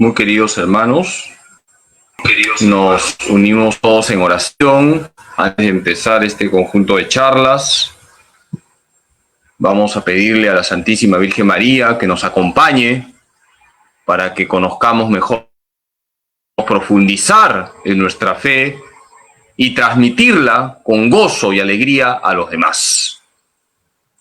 Muy queridos hermanos, nos unimos todos en oración. Antes de empezar este conjunto de charlas, vamos a pedirle a la Santísima Virgen María que nos acompañe para que conozcamos mejor, profundizar en nuestra fe y transmitirla con gozo y alegría a los demás.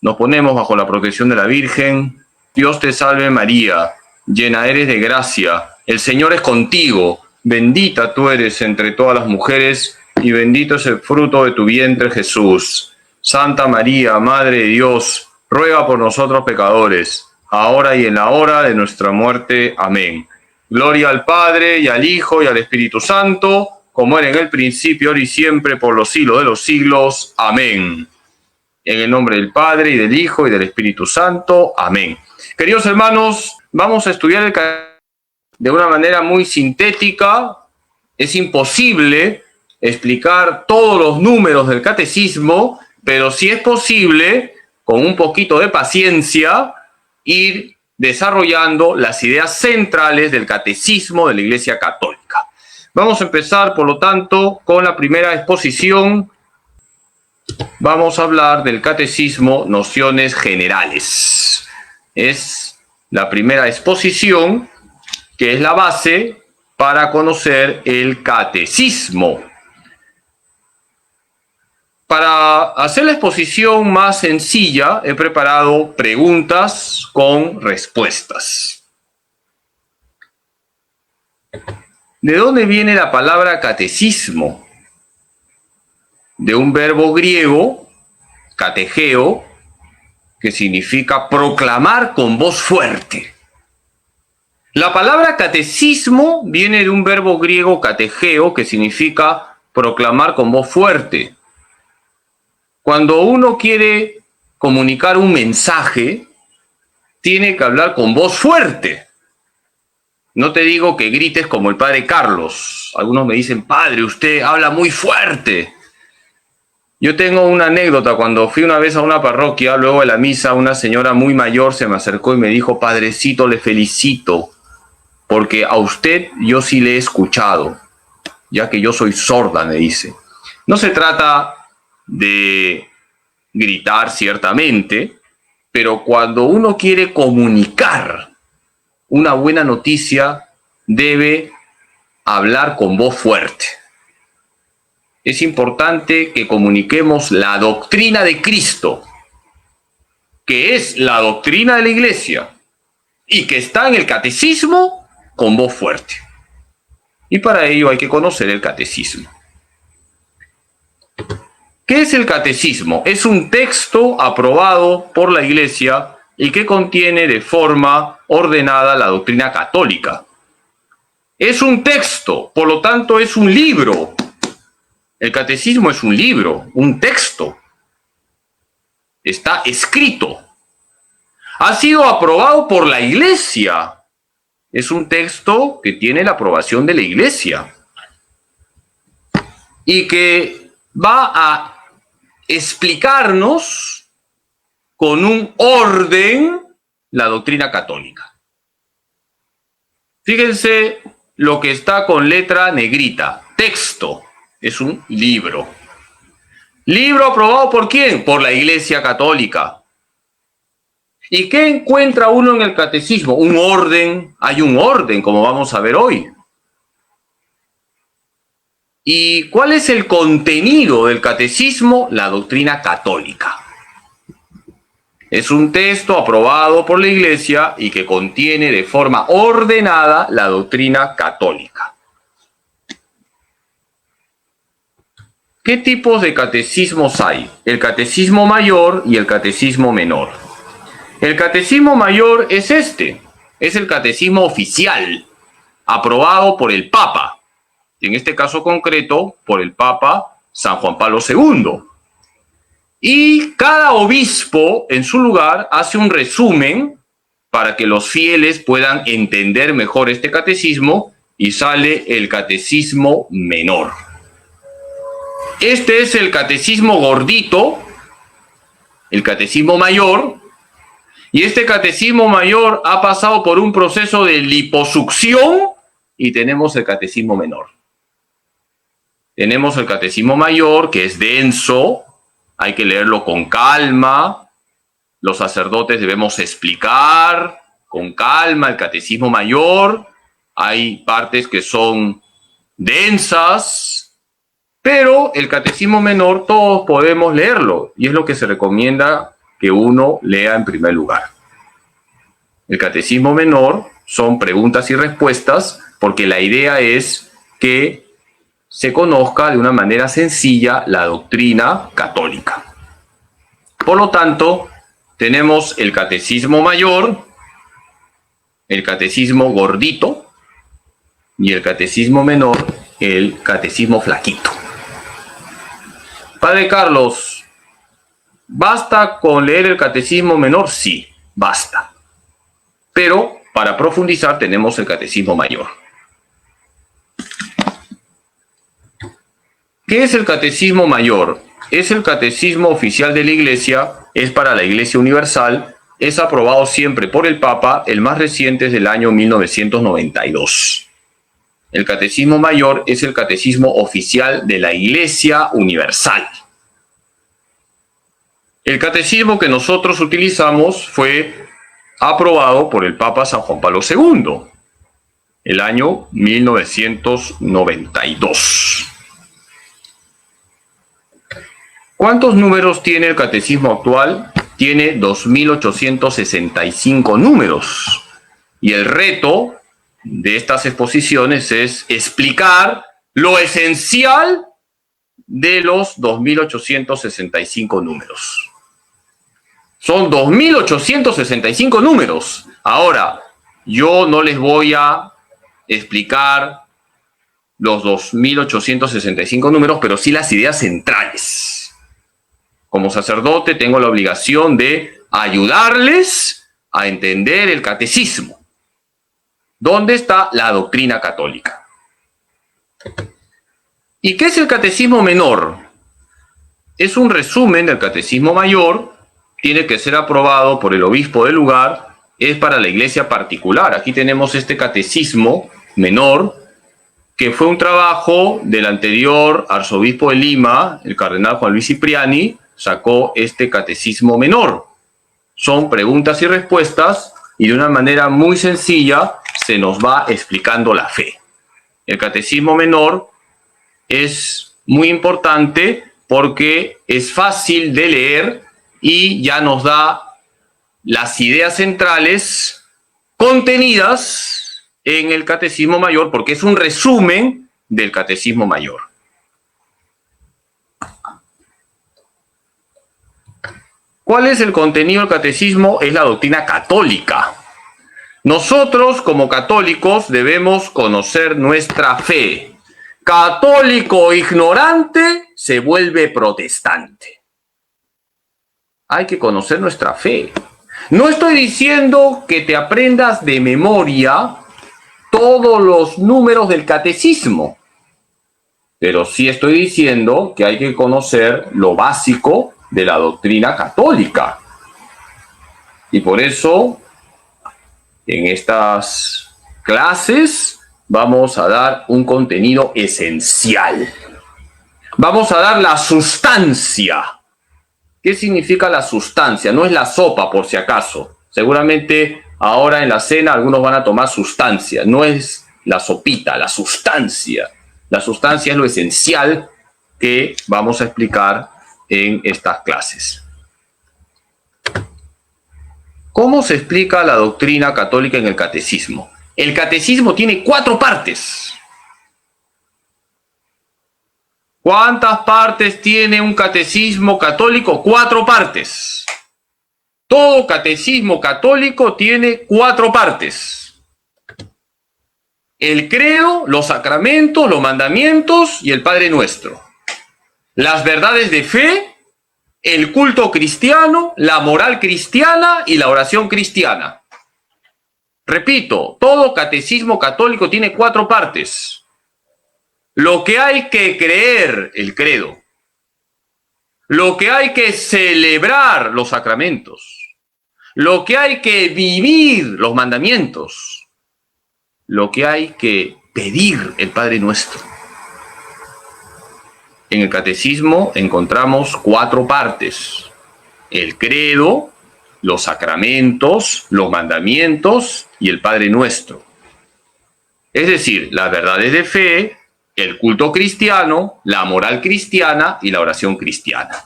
Nos ponemos bajo la protección de la Virgen. Dios te salve María, llena eres de gracia, el Señor es contigo, bendita tú eres entre todas las mujeres y bendito es el fruto de tu vientre Jesús. Santa María, Madre de Dios, ruega por nosotros pecadores, ahora y en la hora de nuestra muerte. Amén. Gloria al Padre, y al Hijo, y al Espíritu Santo, como era en el principio, ahora y siempre, por los siglos de los siglos. Amén. En el nombre del Padre, y del Hijo, y del Espíritu Santo. Amén. Queridos hermanos, vamos a estudiar el catecismo de una manera muy sintética. Es imposible explicar todos los números del catecismo, pero sí es posible, con un poquito de paciencia, ir desarrollando las ideas centrales del catecismo de la Iglesia Católica. Vamos a empezar, por lo tanto, con la primera exposición. Vamos a hablar del catecismo, nociones generales. Es la primera exposición, que es la base para conocer el catecismo. Para hacer la exposición más sencilla, he preparado preguntas con respuestas. ¿De dónde viene la palabra catecismo? De un verbo griego, kategeo, que significa proclamar con voz fuerte. La palabra catecismo viene de un verbo griego kategeo, que significa proclamar con voz fuerte. Cuando uno quiere comunicar un mensaje, tiene que hablar con voz fuerte. No te digo que grites como el padre Carlos. Algunos me dicen, padre, usted habla muy fuerte. Yo tengo una anécdota. Cuando fui una vez a una parroquia, luego de la misa, una señora muy mayor se me acercó y me dijo, padrecito, le felicito, porque a usted yo sí le he escuchado, ya que yo soy sorda, me dice. No se trata de gritar, ciertamente, pero cuando uno quiere comunicar una buena noticia, debe hablar con voz fuerte. Es importante que comuniquemos la doctrina de Cristo, que es la doctrina de la Iglesia, y que está en el catecismo, con voz fuerte. Y para ello hay que conocer el catecismo. ¿Qué es el catecismo? Es un texto aprobado por la Iglesia y que contiene de forma ordenada la doctrina católica. Es un texto, por lo tanto es un libro. El catecismo es un libro, un texto. Está escrito. Ha sido aprobado por la Iglesia. Es un texto que tiene la aprobación de la Iglesia y que va a explicarnos con un orden la doctrina católica. Fíjense lo que está con letra negrita. Texto. Es un libro. ¿Libro aprobado por quién? Por la Iglesia Católica. ¿Y qué encuentra uno en el catecismo? Un orden. Hay un orden, como vamos a ver hoy. ¿Y cuál es el contenido del catecismo? La doctrina católica. Es un texto aprobado por la Iglesia y que contiene de forma ordenada la doctrina católica. ¿Qué tipos de catecismos hay? El catecismo mayor y el catecismo menor. El catecismo mayor es este. Es el catecismo oficial, aprobado por el Papa. En este caso concreto, por el Papa San Juan Pablo II. Y cada obispo, en su lugar, hace un resumen para que los fieles puedan entender mejor este catecismo y sale el catecismo menor. Este es el catecismo gordito, el catecismo mayor, y este catecismo mayor ha pasado por un proceso de liposucción y tenemos el catecismo menor. Tenemos el catecismo mayor, que es denso, hay que leerlo con calma. Los sacerdotes debemos explicar con calma el catecismo mayor. Hay partes que son densas, pero el catecismo menor todos podemos leerlo y es lo que se recomienda que uno lea en primer lugar. El catecismo menor son preguntas y respuestas porque la idea es que se conozca de una manera sencilla la doctrina católica. Por lo tanto, tenemos el catecismo mayor, el catecismo gordito y el catecismo menor, el catecismo flaquito. Padre Carlos, ¿basta con leer el catecismo menor? Sí, basta. Pero para profundizar tenemos el catecismo mayor. ¿Qué es el catecismo mayor? Es el catecismo oficial de la Iglesia, es para la Iglesia Universal, es aprobado siempre por el Papa, el más reciente es del año 1992. El catecismo mayor es el catecismo oficial de la Iglesia Universal. El catecismo que nosotros utilizamos fue aprobado por el Papa San Juan Pablo II, el año 1992. ¿Cuántos números tiene el catecismo actual? Tiene 2.865 números. Y el reto de estas exposiciones es explicar lo esencial de los 2.865 números. Son 2.865 números. Ahora, yo no les voy a explicar los 2.865 números, pero sí las ideas centrales. Como sacerdote tengo la obligación de ayudarles a entender el catecismo. ¿Dónde está la doctrina católica? ¿Y qué es el catecismo menor? Es un resumen del catecismo mayor, tiene que ser aprobado por el obispo del lugar, es para la iglesia particular. Aquí tenemos este catecismo menor, que fue un trabajo del anterior arzobispo de Lima, el cardenal Juan Luis Cipriani, sacó este catecismo menor. Son preguntas y respuestas y de una manera muy sencilla se nos va explicando la fe. El catecismo menor es muy importante porque es fácil de leer y ya nos da las ideas centrales contenidas en el catecismo mayor porque es un resumen del catecismo mayor. ¿Cuál es el contenido del catecismo? Es la doctrina católica. Nosotros, como católicos, debemos conocer nuestra fe. Católico ignorante se vuelve protestante. Hay que conocer nuestra fe. No estoy diciendo que te aprendas de memoria todos los números del catecismo, pero sí estoy diciendo que hay que conocer lo básico de la doctrina católica. Y por eso, en estas clases, vamos a dar un contenido esencial. Vamos a dar la sustancia. ¿Qué significa la sustancia? No es la sopa, por si acaso. Seguramente ahora en la cena algunos van a tomar sustancia. No es la sopita, la sustancia. La sustancia es lo esencial que vamos a explicar en estas clases. ¿Cómo se explica la doctrina católica en el catecismo? El catecismo tiene 4 partes. ¿Cuántas partes tiene un catecismo católico? 4 partes. Todo catecismo católico tiene 4 partes. El credo, los sacramentos, los mandamientos y el Padre Nuestro. Las verdades de fe, el culto cristiano, la moral cristiana y la oración cristiana. Repito, todo catecismo católico tiene 4 partes. Lo que hay que creer, el credo. Lo que hay que celebrar, los sacramentos. Lo que hay que vivir, los mandamientos. Lo que hay que pedir el Padre Nuestro. En el catecismo encontramos 4 partes: el credo, los sacramentos, los mandamientos y el Padre Nuestro. Es decir, las verdades de fe, el culto cristiano, la moral cristiana y la oración cristiana.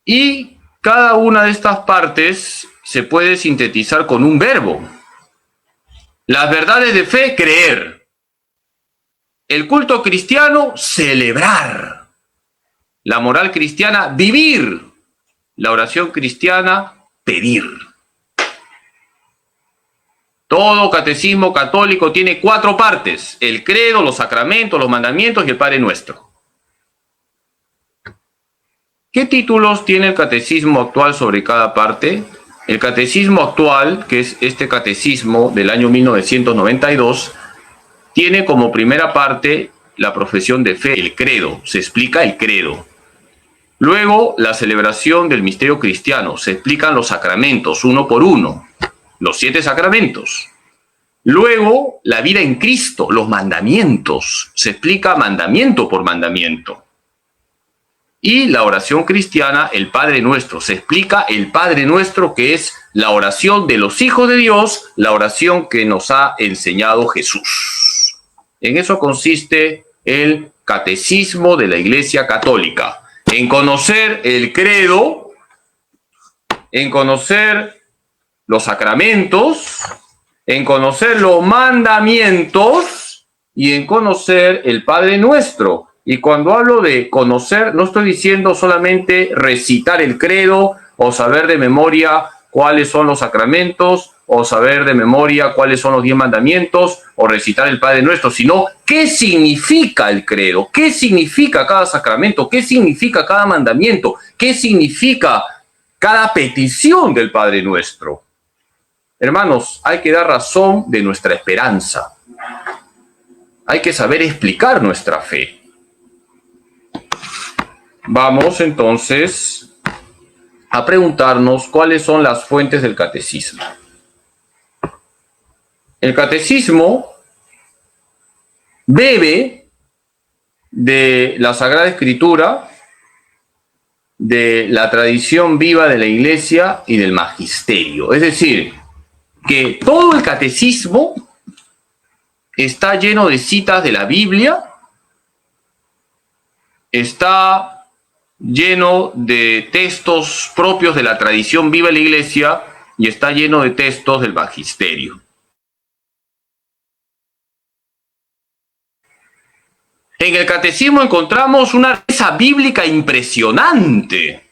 Y cada una de estas partes se puede sintetizar con un verbo. Las verdades de fe, creer. El culto cristiano, celebrar. La moral cristiana, vivir. La oración cristiana, pedir. Todo catecismo católico tiene 4 partes: el credo, los sacramentos, los mandamientos y el Padre Nuestro. ¿Qué títulos tiene el catecismo actual sobre cada parte? El catecismo actual, que es este catecismo del año 1992, tiene como primera parte la profesión de fe, el credo, se explica el credo. Luego, la celebración del misterio cristiano, se explican los sacramentos uno por uno, los 7 sacramentos. Luego, la vida en Cristo, los mandamientos, se explica mandamiento por mandamiento. Y la oración cristiana, el Padre Nuestro, se explica el Padre Nuestro, que es la oración de los hijos de Dios, la oración que nos ha enseñado Jesús. En eso consiste el catecismo de la Iglesia Católica, en conocer el credo, en conocer los sacramentos, en conocer los mandamientos y en conocer el Padre Nuestro. Y cuando hablo de conocer, no estoy diciendo solamente recitar el credo o saber de memoria cuáles son los sacramentos o saber de memoria cuáles son los 10 mandamientos o recitar el Padre Nuestro, sino qué significa el credo, qué significa cada sacramento, qué significa cada mandamiento, qué significa cada petición del Padre Nuestro. Hermanos, hay que dar razón de nuestra esperanza. Hay que saber explicar nuestra fe. Vamos entonces a preguntarnos cuáles son las fuentes del catecismo. El catecismo bebe de la Sagrada Escritura, de la tradición viva de la Iglesia y del magisterio. Es decir, que todo el catecismo está lleno de citas de la Biblia, está lleno de textos propios de la tradición viva de la Iglesia y está lleno de textos del magisterio. En el catecismo encontramos una riqueza bíblica impresionante.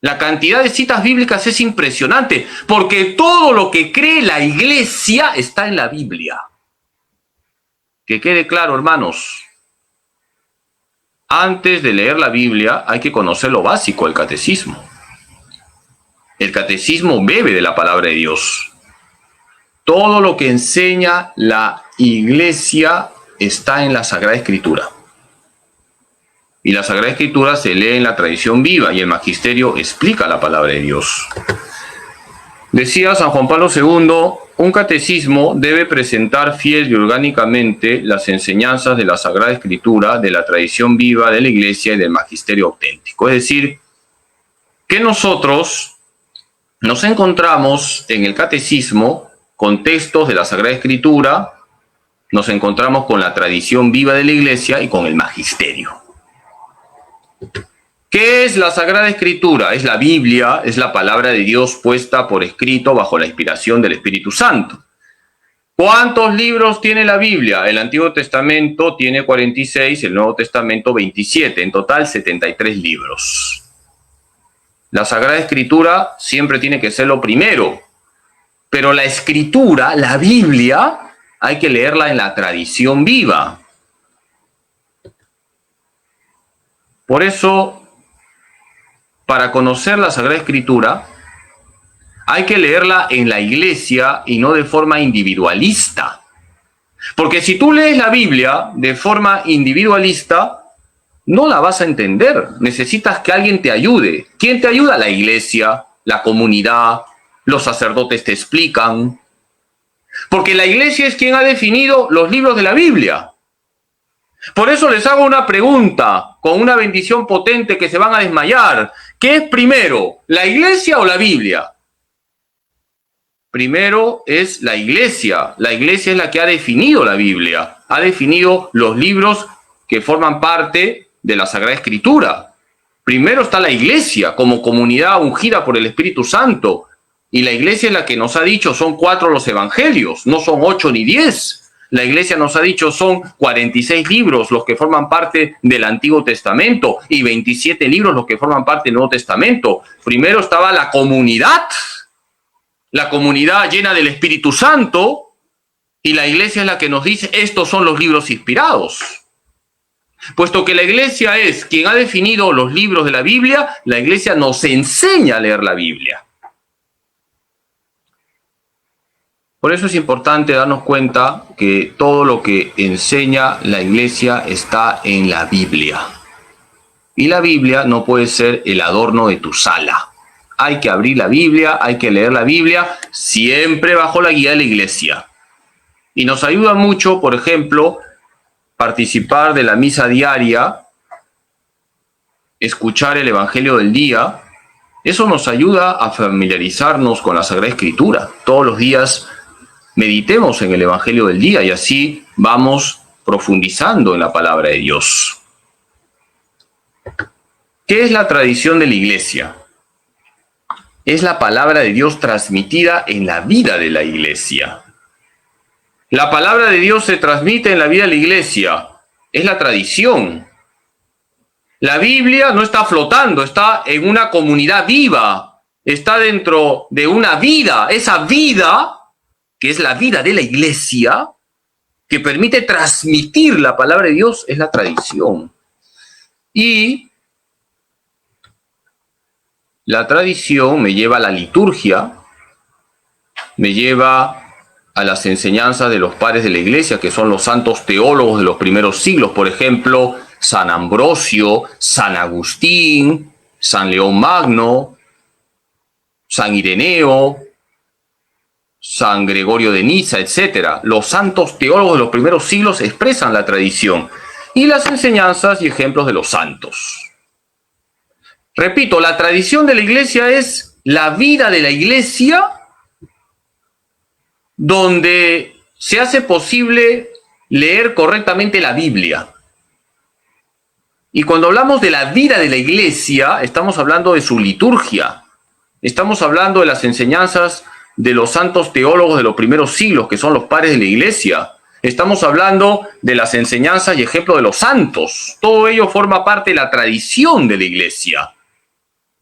La cantidad de citas bíblicas es impresionante, porque todo lo que cree la Iglesia está en la Biblia. Que quede claro, hermanos. Antes de leer la Biblia hay que conocer lo básico del catecismo. El catecismo bebe de la palabra de Dios. Todo lo que enseña la Iglesia está en la Sagrada Escritura. Y la Sagrada Escritura se lee en la tradición viva y el magisterio explica la palabra de Dios. Decía San Juan Pablo II, un catecismo debe presentar fiel y orgánicamente las enseñanzas de la Sagrada Escritura, de la tradición viva de la Iglesia y del magisterio auténtico. Es decir, que nosotros nos encontramos en el catecismo con textos de la Sagrada Escritura, nos encontramos con la tradición viva de la Iglesia y con el magisterio. ¿Qué es la Sagrada Escritura? Es la Biblia, es la palabra de Dios puesta por escrito bajo la inspiración del Espíritu Santo. ¿Cuántos libros tiene la Biblia? El Antiguo Testamento tiene 46, el Nuevo Testamento 27, en total 73 libros. La Sagrada Escritura siempre tiene que ser lo primero, pero la Escritura, la Biblia, hay que leerla en la tradición viva. Por eso, para conocer la Sagrada Escritura, hay que leerla en la Iglesia y no de forma individualista. Porque si tú lees la Biblia de forma individualista, no la vas a entender. Necesitas que alguien te ayude. ¿Quién te ayuda? La Iglesia, la comunidad, los sacerdotes te explican. Porque la iglesia es quien ha definido los libros de la Biblia. Por eso les hago una pregunta con una bendición potente que se van a desmayar. ¿Qué es primero, la iglesia o la Biblia? Primero es la iglesia. La iglesia es la que ha definido la Biblia. Ha definido los libros que forman parte de la Sagrada Escritura. Primero está la iglesia como comunidad ungida por el Espíritu Santo. Y la iglesia es la que nos ha dicho, son 4 los evangelios, no son 8 ni 10. La iglesia nos ha dicho, son 46 libros los que forman parte del Antiguo Testamento y 27 libros los que forman parte del Nuevo Testamento. Primero estaba la comunidad llena del Espíritu Santo, y la iglesia es la que nos dice, estos son los libros inspirados. Puesto que la iglesia es quien ha definido los libros de la Biblia, la iglesia nos enseña a leer la Biblia. Por eso es importante darnos cuenta que todo lo que enseña la iglesia está en la Biblia. Y la Biblia no puede ser el adorno de tu sala. Hay que abrir la Biblia, hay que leer la Biblia, siempre bajo la guía de la iglesia. Y nos ayuda mucho, por ejemplo, participar de la misa diaria, escuchar el Evangelio del día. Eso nos ayuda a familiarizarnos con la Sagrada Escritura. Todos los días meditemos en el Evangelio del día y así vamos profundizando en la palabra de Dios. ¿Qué es la tradición de la iglesia? Es la palabra de Dios transmitida en la vida de la iglesia. La palabra de Dios se transmite en la vida de la iglesia. Es la tradición. La Biblia no está flotando, está en una comunidad viva. Está dentro de una vida. Esa vida, que es la vida de la iglesia, que permite transmitir la palabra de Dios, es la tradición. Y la tradición me lleva a la liturgia, me lleva a las enseñanzas de los padres de la iglesia, que son los santos teólogos de los primeros siglos, por ejemplo, San Ambrosio, San Agustín, San León Magno, San Ireneo, San Gregorio de Niza, etc. Los santos teólogos de los primeros siglos expresan la tradición y las enseñanzas y ejemplos de los santos. Repito, la tradición de la iglesia es la vida de la iglesia, donde se hace posible leer correctamente la Biblia. Y cuando hablamos de la vida de la iglesia, estamos hablando de su liturgia. Estamos hablando de las enseñanzas de los santos teólogos de los primeros siglos, que son los padres de la iglesia. Estamos hablando de las enseñanzas y ejemplos de los santos. Todo ello forma parte de la tradición de la iglesia.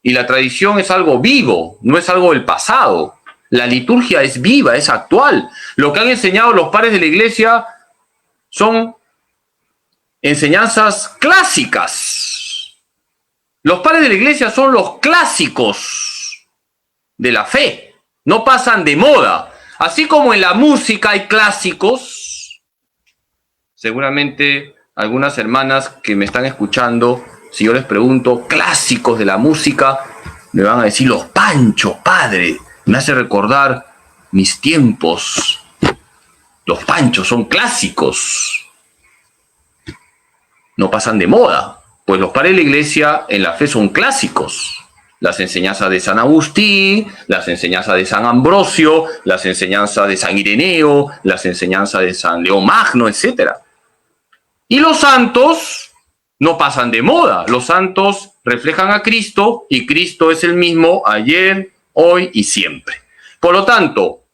Y la tradición es algo vivo, no es algo del pasado. La liturgia es viva, es actual. Lo que han enseñado los padres de la iglesia son enseñanzas clásicas. Los padres de la iglesia son los clásicos de la fe. No pasan de moda. Así como en la música hay clásicos, seguramente algunas hermanas que me están escuchando, si yo les pregunto clásicos de la música, me van a decir Los Panchos, padre. Me hace recordar mis tiempos. Los Panchos son clásicos. No pasan de moda. Pues los padres de la iglesia en la fe son clásicos. Las enseñanzas de San Agustín, las enseñanzas de San Ambrosio, las enseñanzas de San Ireneo, las enseñanzas de San León Magno, etc. Y los santos no pasan de moda. Los santos reflejan a Cristo y Cristo es el mismo ayer, hoy y siempre. Por lo tanto,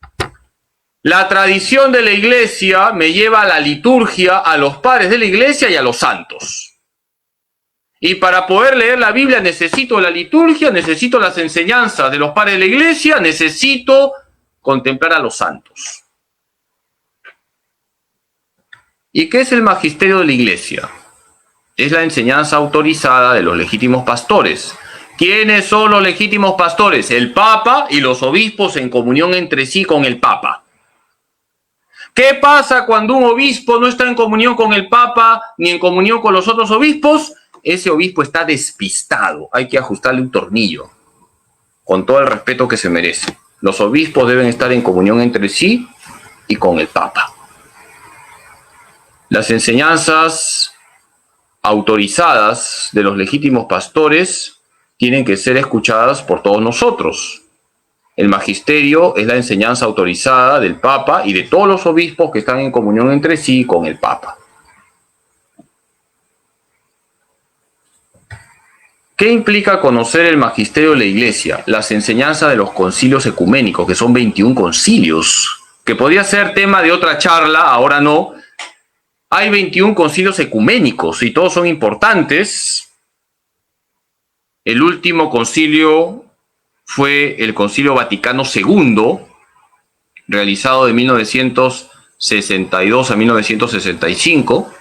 la tradición de la iglesia me lleva a la liturgia, a los padres de la iglesia y a los santos. Y para poder leer la Biblia necesito la liturgia, necesito las enseñanzas de los padres de la iglesia, necesito contemplar a los santos. ¿Y qué es el magisterio de la iglesia? Es la enseñanza autorizada de los legítimos pastores. ¿Quiénes son los legítimos pastores? El Papa y los obispos en comunión entre sí con el Papa. ¿Qué pasa cuando un obispo no está en comunión con el Papa ni en comunión con los otros obispos? Ese obispo está despistado. Hay que ajustarle un tornillo, con todo el respeto que se merece. Los obispos deben estar en comunión entre sí y con el Papa. Las enseñanzas autorizadas de los legítimos pastores tienen que ser escuchadas por todos nosotros. El magisterio es la enseñanza autorizada del Papa y de todos los obispos que están en comunión entre sí con el Papa. ¿Qué implica conocer el magisterio de la Iglesia? Las enseñanzas de los concilios ecuménicos, que son 21 concilios, que podría ser tema de otra charla, ahora no. Hay 21 concilios ecuménicos y todos son importantes. El último concilio fue el Concilio Vaticano II, realizado de 1962 a 1965,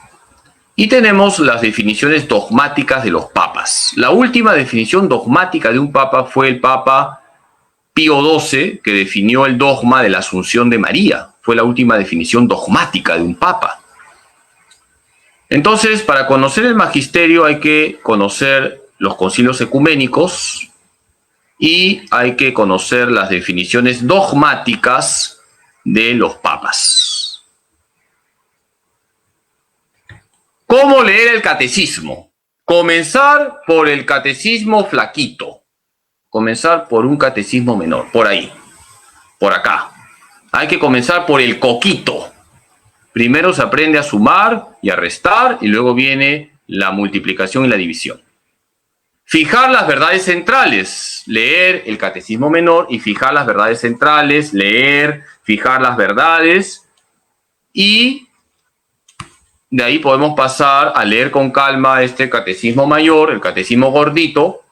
y tenemos las definiciones dogmáticas de los papas. La última definición dogmática de un papa fue el Papa Pío XII, que definió el dogma de la Asunción de María. Fue la última definición dogmática de un papa. Entonces, para conocer el magisterio hay que conocer los concilios ecuménicos y hay que conocer las definiciones dogmáticas de los papas. ¿Cómo leer el catecismo? Comenzar por el catecismo flaquito. Comenzar por un catecismo menor, por ahí, por acá. Hay que comenzar por el coquito. Primero se aprende a sumar y a restar y luego viene la multiplicación y la división. Fijar las verdades centrales, leer el catecismo menor y fijar las verdades centrales, leer, fijar las verdades, y de ahí podemos pasar a leer con calma este catecismo mayor, el catecismo gordito,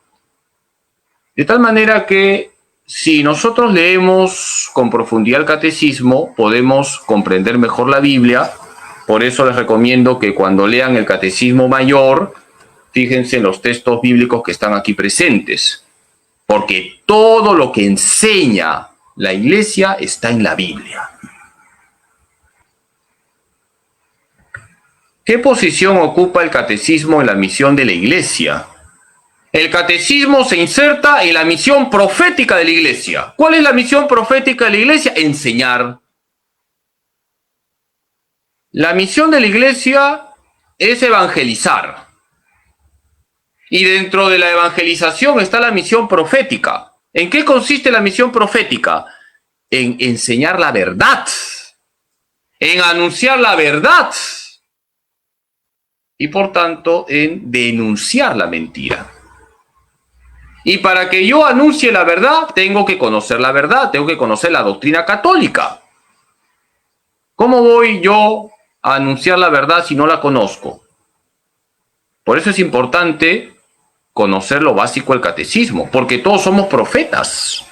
de tal manera que si nosotros leemos con profundidad el catecismo, podemos comprender mejor la Biblia. Por eso les recomiendo que cuando lean el catecismo mayor, fíjense en los textos bíblicos que están aquí presentes, porque todo lo que enseña la Iglesia está en la Biblia. ¿Qué posición ocupa el catecismo en la misión de la Iglesia? El catecismo se inserta en la misión profética de la Iglesia. ¿Cuál es la misión profética de la Iglesia? Enseñar. La misión de la Iglesia es evangelizar. Y dentro de la evangelización está la misión profética. ¿En qué consiste la misión profética? En enseñar la verdad, en anunciar la verdad y por tanto en denunciar la mentira. Y para que yo anuncie la verdad, tengo que conocer la verdad, tengo que conocer la doctrina católica. ¿Cómo voy yo a anunciar la verdad si no la conozco? Por eso es importante conocer lo básico del catecismo, porque todos somos profetas.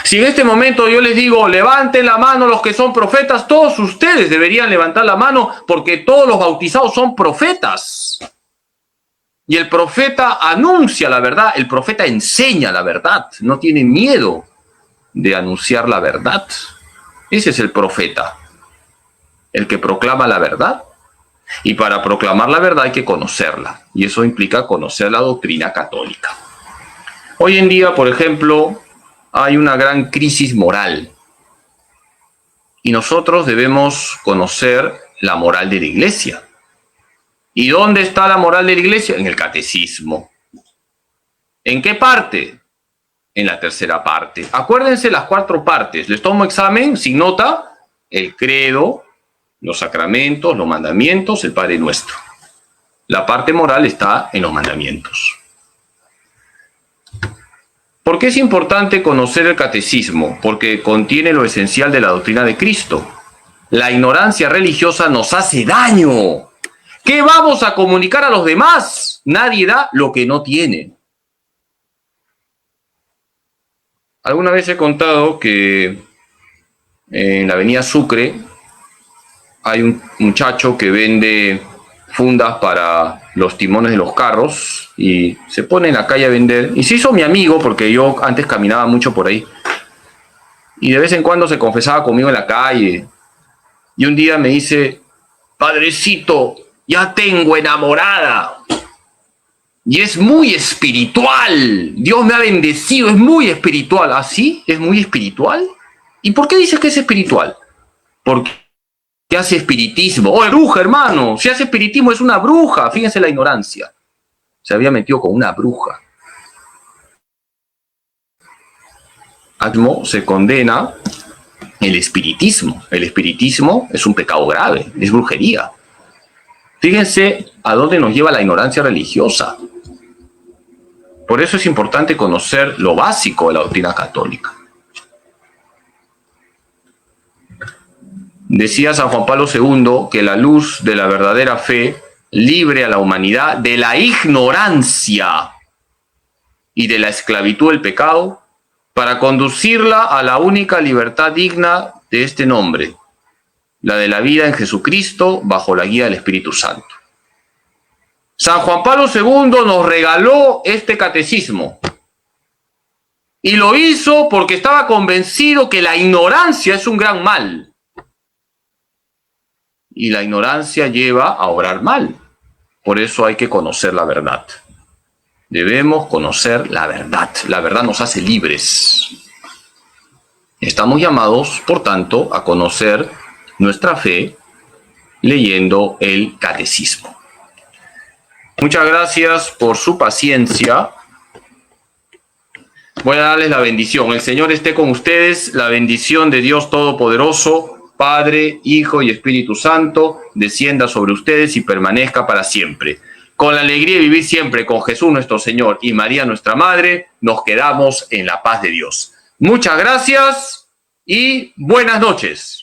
Si en este momento yo les digo, levanten la mano los que son profetas, todos ustedes deberían levantar la mano, porque todos los bautizados son profetas. Y el profeta anuncia la verdad, el profeta enseña la verdad, no tiene miedo de anunciar la verdad. Ese es el profeta, el que proclama la verdad. Y para proclamar la verdad hay que conocerla, y eso implica conocer la doctrina católica. Hoy en día, por ejemplo, hay una gran crisis moral, y nosotros debemos conocer la moral de la Iglesia. ¿Y dónde está la moral de la Iglesia? En el catecismo. ¿En qué parte? En la tercera parte. Acuérdense las 4 partes. Les tomo examen sin nota: el credo, los sacramentos, los mandamientos, el Padre Nuestro. La parte moral está en los mandamientos. ¿Por qué es importante conocer el catecismo? Porque contiene lo esencial de la doctrina de Cristo. La ignorancia religiosa nos hace daño. ¿Qué vamos a comunicar a los demás? Nadie da lo que no tiene. Alguna vez he contado que en la avenida Sucre hay un muchacho que vende fundas para los timones de los carros y se pone en la calle a vender. Y se hizo mi amigo porque yo antes caminaba mucho por ahí. Y de vez en cuando se confesaba conmigo en la calle. Y un día me dice: padrecito, ya tengo enamorada. Y es muy espiritual. Dios me ha bendecido, es muy espiritual. ¿Ah, sí? ¿Es muy espiritual? ¿Y por qué dices que es espiritual? porque hace espiritismo. ¡Oh, es bruja, hermano! Si hace espiritismo es una bruja. Fíjense la ignorancia. Se había metido con una bruja. Se condena el espiritismo. El espiritismo es un pecado grave, es brujería. Fíjense a dónde nos lleva la ignorancia religiosa. Por eso es importante conocer lo básico de la doctrina católica. Decía San Juan Pablo II que la luz de la verdadera fe libre a la humanidad de la ignorancia y de la esclavitud del pecado para conducirla a la única libertad digna de este nombre, la de la vida en Jesucristo bajo la guía del Espíritu Santo. San Juan Pablo II nos regaló este catecismo y lo hizo porque estaba convencido que la ignorancia es un gran mal. Y la ignorancia lleva a obrar mal. Por eso hay que conocer la verdad. Debemos conocer la verdad. La verdad nos hace libres. Estamos llamados, por tanto, a conocer nuestra fe leyendo el catecismo. Muchas gracias por su paciencia. Voy a darles la bendición. El Señor esté con ustedes. La bendición de Dios Todopoderoso, Padre, Hijo y Espíritu Santo, descienda sobre ustedes y permanezca para siempre. Con la alegría de vivir siempre con Jesús nuestro Señor y María nuestra Madre, nos quedamos en la paz de Dios. Muchas gracias y buenas noches.